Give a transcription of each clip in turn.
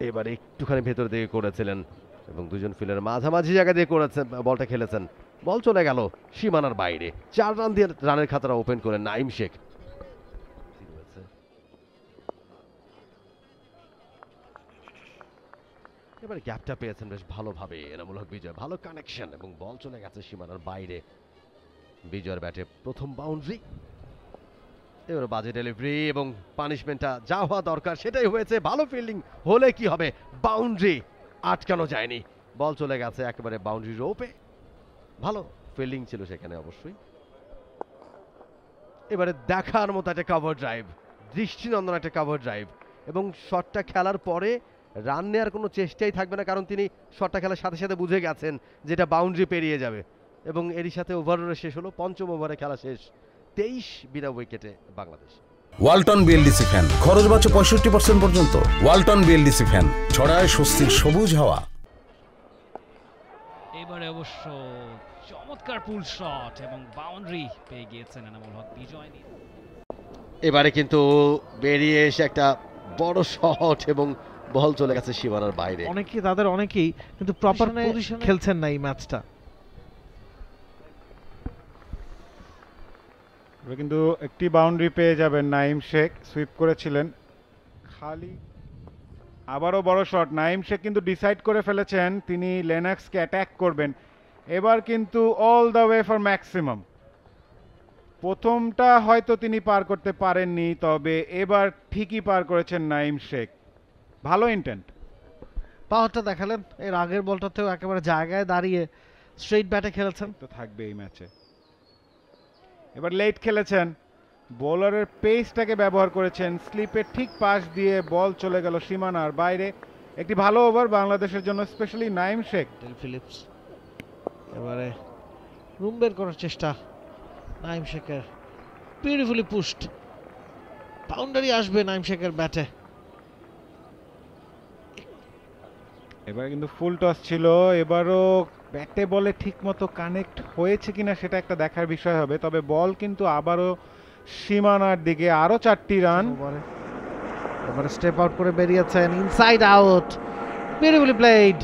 এবারে একটুখানি ভেতর দিকে করেছিলেন এবং দুজন ফিল্ডার মাঝামাঝি জায়গা দিয়ে করেছেন, বলটা খেলেছেন। বল চলে গেল সীমানার বাইরে। 4 রান দিয়ে রানের খাতাটা ওপেন করেন নাইম শেখ। এবারে গ্যাপটা পেয়েছেন বেশ ভালোভাবে এনামুল হক বিজয়, ভালো কানেকশন এবং বল চলে গেছে সীমানার বাইরে। বিজয়ের ব্যাটে প্রথম বাউন্ডারি। এবারে বাজে ডেলিভারি এবং পানিশমেন্টটা যা হওয়া দরকার সেটাই হয়েছে। ভালো ফিল্ডিং হলে কি হবে, বাউন্ডারি আটকানো যায়নি, বল চলে গেছে একেবারে বাউন্ডারি রোপে। ভালো ফিল্ডিং ছিল সেখানে অবশ্যই। এবারে দেখার মতো একটা কভার ড্রাইভ, দৃষ্টিনন্দন একটা কভার ড্রাইভ এবং শটটা খেলার পরে রান নেওয়ার কোনো চেষ্টাই থাকবে না, কারণ তিনি শটটা খেলার সাথে সাথে বুঝে গেছেন যেটা বাউন্ডারি পেরিয়ে যাবে এবং এরই সাথে ওভারও শেষ হলো। পঞ্চম ওভারে খেলা শেষ, 23 বিনা উইকেটে বাংলাদেশ। ওয়ালটন বিএলডিসি ফ্যান, খরচ বাঁচে 65% পর্যন্ত। ওয়ালটন বিএলডিসি ফ্যান ছড়ায় স্বস্তির সবুজ হাওয়া। এবারে অবশ্য চমৎকার পুল শট এবং বাউন্ডারি পেয়ে গিয়েছেন এনামুল হক বিজয়। এবারে কিন্তু বেরিয়ে এসে একটা বড় শট এবং বল চলে গেছে সীমানার বাইরে। অনেকেই কিন্তু প্রপার পজিশনে খেলছেন না এই ম্যাচটা। কিন্তু একটি বাউন্ডারি পেয়ে যাবেন নাইম শেখ, সুইপ করেছিলেন খালি। আবারও বড় শট, নাইম শেখ কিন্তু ডিসাইড করে ফেলেছেন তিনি লেনাক্সকে অ্যাটাক করবেন। এবার কিন্তু all the way for maximum. প্রথমটা হয়তো তিনি পার করতে পারেননি, তবে এবার ঠিকই পার করেছেন নাইম শেখ। ভালো ইন্টেন্ট, পাওয়ারটা দেখালেন। এর আগের বলটাতেও একেবারে জায়গায় দাঁড়িয়ে স্ট্রেইট ব্যাটে খেলেছেন। তো থাকবে এই ম্যাচে। এবার লেট খেলেছেন, বোলারের পেসটাকে ব্যবহার করেছেন, স্লিপের ঠিক পাশ দিয়ে বল চলে গেল সীমানার বাইরে। একটি ভালো ওভার বাংলাদেশের জন্য, স্পেশালি নাইম শেখ। ফিলিপস এবারে রুম বের করার চেষ্টা নাইম শেখের, বিউটিফুলি পুশড, বাউন্ডারি আসবে নাইম শেখের ব্যাটে। এবার কিন্তু ফুল টস ছিল, এবারও ব্যাটে বলে ঠিক মতো কানেক্ট হয়েছে কিনা সেটা একটা দেখার বিষয় হবে। তবে বল কিন্তু আবারও সীমানার দিকে, আরো 4টি রান। এবারে স্টেপ আউট করে বেরিয়েছেন, ইনসাইড আউট, বিউটিফুলি প্লেড।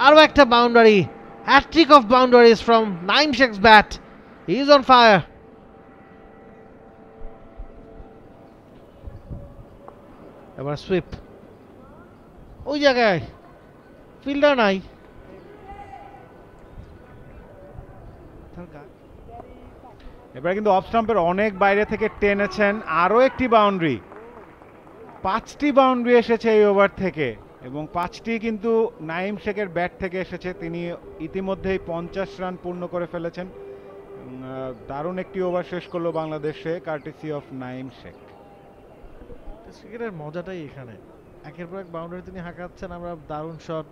আরো একটা boundary, hat-trick of boundaries from Naim Sheikh's bat. He is on fire. এবার সুইপ, ওই জায়গায় ফিল্ডার নাই। এবার কিন্তু অফ স্টাম্পের অনেক বাইরে থেকে টেনেছেন, আরও একটি বাউন্ডারি। 5টি বাউন্ডারি এসেছে এই ওভার থেকে এবং 5টি কিন্তু নাইম শেখের ব্যাট থেকে এসেছে। তিনি ইতিমধ্যেই 50 রান পূর্ণ করে ফেলেছেন। দারুণ একটি ওভার শেষ করলো বাংলাদেশে, কার্টেসি অফ নাইম শেখ। ক্রিকেটের মজাটাই এখানে, একের পর এক বাউন্ডারি তিনি হাঁকাচ্ছেন। আমরা দারুণ শট,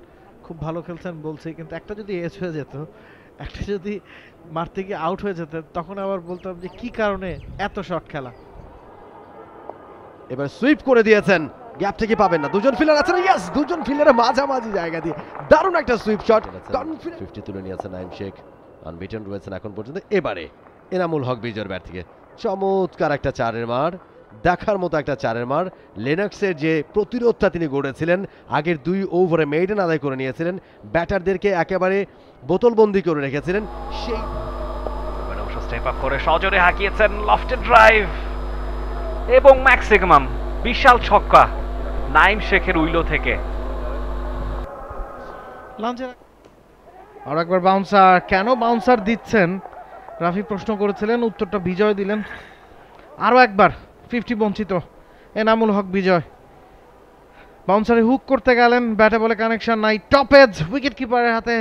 খুব ভালো খেলছেন বলছি, কিন্তু একটা যদি এজ হয়ে যেত, একটা যদি মারতে গিয়ে আউট হয়ে যেত, তখন আবার বলতাম যে কি কারণে এত শট খেলা। এবার সুইপ করে দিয়েছেন, গ্যাপ থেকে পাবেন না, দুজন ফিল্ডার আছেন। ইয়েস, দুজন ফিল্ডারের মাঝামাঝি জায়গা দিয়ে দারুণ একটা সুইপ শট, কনফিডেন্ট। 50 তুলে নিয়েছেন নাইম শেখ, আনবিটেন রয়েছেন এখন পর্যন্ত। এবারে এনামুল হক বিজয়ের ব্যাট থেকে চমৎকার একটা চারের মার, দেখার মতো একটা চারের মার। লেনক্সের যে প্রতিরোধটা তিনি গড়েছিলেন, আগের 2 ওভারে মেইডেন আদায় করে নিয়েছিলেন, ব্যাটারদেরকে একেবারে বোতলবন্দি করে রেখেছিলেন। সেই অবশ্য স্টেপ আপ করে সজোরে হাঁকিয়েছেন, লফটেড ড্রাইভ এবং ম্যাক্সিমাম, বিশাল ছক্কা নাইম শেখের উইলো থেকে। আর একবার বাউন্সার, কেন বাউন্সার দিচ্ছেন রাফি প্রশ্ন করেছিলেন, উত্তরটা বিজয় দিলেন। আরও একবার 50 বঞ্চিত এনামুল হক বিজয়। বাউন্সারে হুক করতে গেলেন, ব্যাটে বলে কানেকশন নাই। টপ এজ, উইকেট কিপারের হাতে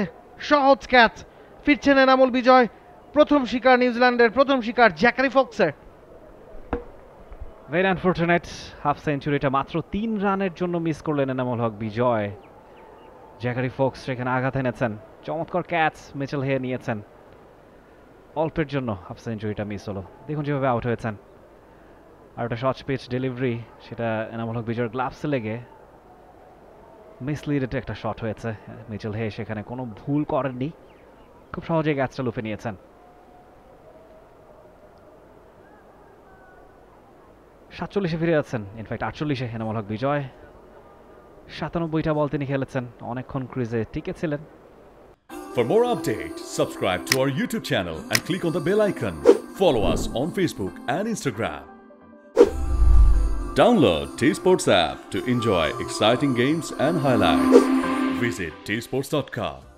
সহজ ক্যাচ। ফিরছেন এনামুল বিজয়, প্রথম শিকার নিউজিল্যান্ডের, প্রথম শিকার জ্যাকারি ফক্সের। ভেরি আনফরচুনেট, হাফ সেঞ্চুরিটা মাত্র 3 রানের জন্য মিস করলেন এনামুল হক বিজয়। জ্যাকারি ফক্স সেখানে আঘাত এনেছেন, চমৎকার ক্যাচ মিচেল হে নিয়েছেন, অল্পের জন্য হাফ সেঞ্চুরিটা মিস হলো। দেখুন যেভাবে আউট হয়েছেন। আর একটা শর্ট পিচ ডেলিভারি, সেটা এনামুল হক বিজয়ের গ্লাভসে লেগে মিসলিডেড একটা শট হয়েছে। মিচেল হে সেখানে কোনো ভুল করেননি, খুব সহজেই ক্যাচটা লুফে নিয়েছেন। 47-এ ফিরে যাচ্ছেন, ইনফ্যাক্ট 48-এ এনামুল হক বিজয়। 97টা বল তিনি খেলেছেন, অনেকক্ষণ ক্রিজে টিকেছিলেন। For more updates, subscribe to our YouTube channel and click on the bell icon. Follow us on Facebook and Instagram. Download T-Sports app to enjoy exciting games and highlights. Visit tsports.com.